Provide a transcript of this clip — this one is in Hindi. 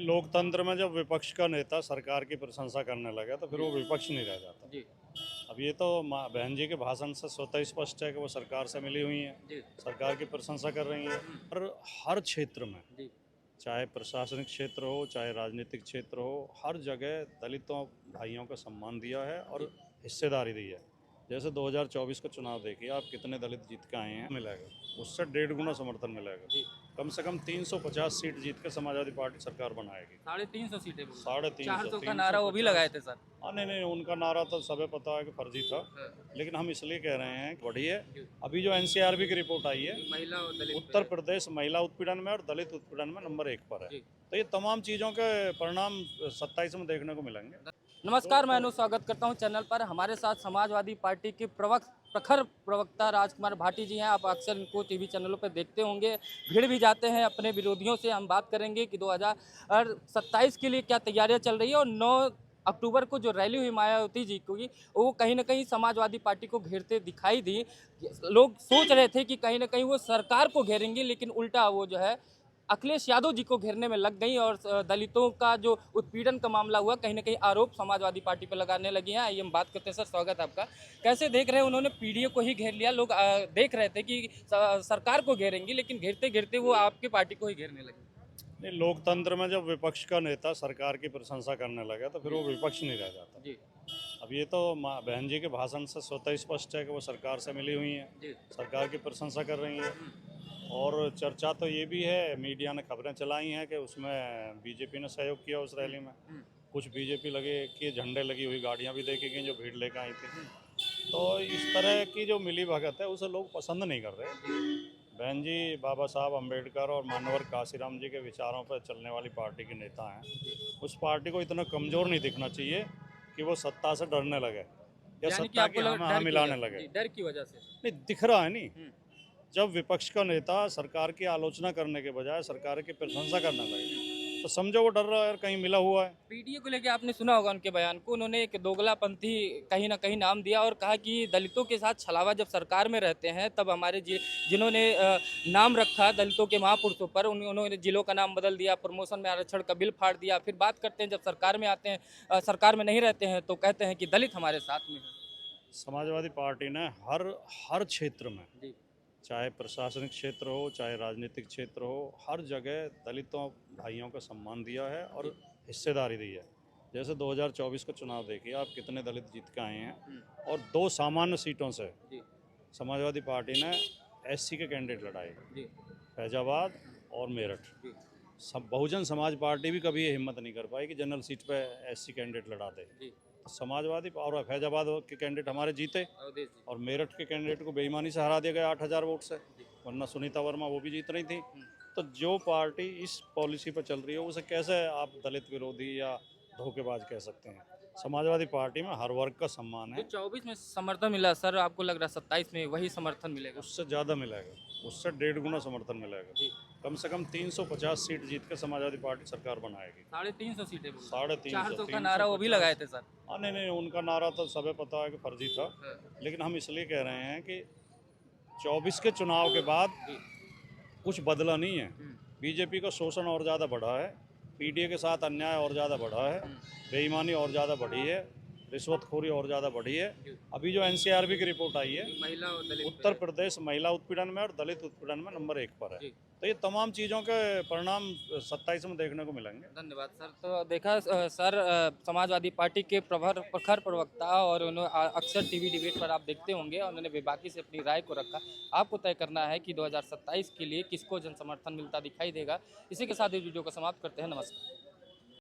लोकतंत्र में जब विपक्ष का नेता सरकार की प्रशंसा करने लगा तो फिर वो विपक्ष नहीं रह जाता जी अब ये तो बहन जी के भाषण से स्वतः स्पष्ट है कि वो सरकार से मिली हुई हैं, जी सरकार की प्रशंसा कर रही हैं। और हर क्षेत्र में, जी चाहे प्रशासनिक क्षेत्र हो चाहे राजनीतिक क्षेत्र हो, हर जगह दलितों भाइयों को सम्मान दिया है और हिस्सेदारी दी है। जैसे 2024 का चुनाव देखिए आप, कितने दलित जीत के आए हैं, मिलेगा उससे 1.5 गुना समर्थन मिलेगा। जी कम से कम 350 सीट जीत के समाजवादी पार्टी सरकार बनाएगी। 350 सीटें बोल 350 400 का नारा वो भी लगाए थे सर। हाँ नहीं नहीं, उनका नारा तो सबे पता है कि फर्जी था, हाँ, लेकिन हम इसलिए कह रहे हैं कि बढ़ी है। जी। अभी जो एनसीआरबी की रिपोर्ट आई है, महिला और दलित उत्तर प्रदेश महिला उत्पीड़न में और दलित उत्पीड़न में नंबर 1 पर है। जी। तो ये तमाम चीज़ों के परिणाम 27 में देखने को मिलेंगे। नमस्कार, मैं अनु स्वागत करता हूं चैनल पर। हमारे साथ समाजवादी पार्टी के प्रखर प्रवक्ता राजकुमार भाटी जी हैं। आप अक्सर इनको टीवी चैनलों पर देखते होंगे। भिड़ भी जाते हैं अपने विरोधियों से। हम बात करेंगे कि 2027 के लिए क्या तैयारियां चल रही है और 9 अक्टूबर को जो रैली हुई मायावती जी की, वो कहीं ना कहीं समाजवादी पार्टी को घेरते दिखाई दी। लोग सोच रहे थे कि कहीं ना कहीं वो सरकार को घेरेंगे, लेकिन उल्टा वो जो है अखिलेश यादव जी को घेरने में लग गई और दलितों का जो उत्पीड़न का मामला हुआ, कहीं ना कहीं आरोप समाजवादी पार्टी पर लगाने लगी हैं। आइए हम बात करते हैं। सर, स्वागत है आपका। कैसे देख रहे हैं, उन्होंने पीडीए को ही घेर लिया। लोग देख रहे थे कि सरकार को घेरेंगी, लेकिन घेरते घेरते वो आपकी पार्टी को ही घेरने लगे। नहीं, लोकतंत्र में जब विपक्ष का नेता सरकार की प्रशंसा करने लगा तो फिर वो विपक्ष नहीं रह जाता। जी अब ये तो बहन जी के भाषण से स्वतः स्पष्ट है कि वो सरकार से मिली हुई हैं, जी सरकार की प्रशंसा कर रही हैं। और चर्चा तो ये भी है, मीडिया ने खबरें चलाई हैं कि उसमें बीजेपी ने सहयोग किया उस रैली में। कुछ बीजेपी लगे कि झंडे लगी हुई गाड़ियां भी देखी गई जो भीड़ लेकर आई थी। तो इस तरह की जो मिली भगत है उसे लोग पसंद नहीं कर रहे। बहन जी बाबा साहब अम्बेडकर और मानवर काशीराम जी के विचारों पर चलने वाली पार्टी के नेता हैं। उस पार्टी को इतना कमज़ोर नहीं दिखना चाहिए कि वो सत्ता से डरने लगे या यानी कि सत्ता आपको की हम डर की मिलाने वजह लगे। डर की वजह से। नहीं दिख रहा है, नहीं। जब विपक्ष का नेता सरकार की आलोचना करने के बजाय सरकार की प्रशंसा करने लगे तो समझो वो डर रहा है और कहीं मिला हुआ है। पीडीए को लेके आपने सुना होगा उनके बयान को। उन्होंने एक दोगलापंथी कहीं ना कहीं नाम दिया और कहा कि दलितों के साथ छलावा जब सरकार में रहते हैं तब हमारे जिन्होंने नाम रखा दलितों के महापुरुषों पर, उन्होंने जिलों का नाम बदल दिया, प्रमोशन में आरक्षण का बिल फाड़ दिया। फिर बात करते हैं जब सरकार में आते हैं, सरकार में नहीं रहते हैं तो कहते हैं कि दलित हमारे साथ में है। समाजवादी पार्टी ने हर हर क्षेत्र में, जी चाहे प्रशासनिक क्षेत्र हो चाहे राजनीतिक क्षेत्र हो, हर जगह दलितों भाइयों का सम्मान दिया है और हिस्सेदारी दी है। जैसे 2024 का चुनाव देखिए आप, कितने दलित जीत के आए हैं। और 2 सामान्य सीटों से जी समाजवादी पार्टी ने एससी के कैंडिडेट लड़ाए, जी फैजाबाद और मेरठ। जी सब बहुजन समाज पार्टी भी कभी ये हिम्मत नहीं कर पाई कि जनरल सीट पे एससी कैंडिडेट लड़ा दे। जी समाजवादी और फैजाबाद के कैंडिडेट हमारे जीते अवधेश जी। और मेरठ के कैंडिडेट को बेईमानी से हरा दिया गया 8,000 वोट से, वरना सुनीता वर्मा वो भी जीत रही थी। तो जो पार्टी इस पॉलिसी पर चल रही है उसे कैसे आप दलित विरोधी या धोखेबाज कह सकते हैं। समाजवादी पार्टी में हर वर्ग का सम्मान जो है। 24 में समर्थन मिला सर, आपको लग रहा है 27 में वही समर्थन मिलेगा? उससे ज़्यादा मिलेगा, उससे 1.5 गुना समर्थन मिलेगा। जी कम से कम 350 सीट जीत के समाजवादी पार्टी सरकार बनाएगी। 350 सीटें बोल 350 400 का नारा वो भी लगाए थे सर। हाँ नहीं नहीं, उनका नारा तो सबे पता है कि फर्जी था, हाँ, लेकिन हम इसलिए कह रहे हैं कि 24 के चुनाव के बाद जी कुछ बदला नहीं है। बीजेपी का शोषण और ज़्यादा बढ़ा है, पीडीए के साथ अन्याय और ज़्यादा बढ़ा है, बेईमानी और ज़्यादा बढ़ी है, रिश्वतखोरी और ज़्यादा बढ़ी है। अभी जो एनसीआरबी की रिपोर्ट आई है, महिला और दलित उत्तर प्रदेश महिला उत्पीड़न में और दलित उत्पीड़न में नंबर 1 पर है। जी। तो ये तमाम चीज़ों के परिणाम 27 में देखने को मिलेंगे। धन्यवाद सर। तो देखा सर, समाजवादी पार्टी के प्रखर प्रवक्ता और उन्होंने अक्सर टीवी डिबेट पर आप देखते होंगे, उन्होंने बेबाकी से अपनी राय को रखा। आपको तय करना है कि 2027 के लिए किसको जन समर्थन मिलता दिखाई देगा। इसी के साथ इस वीडियो को समाप्त करते हैं। नमस्कार।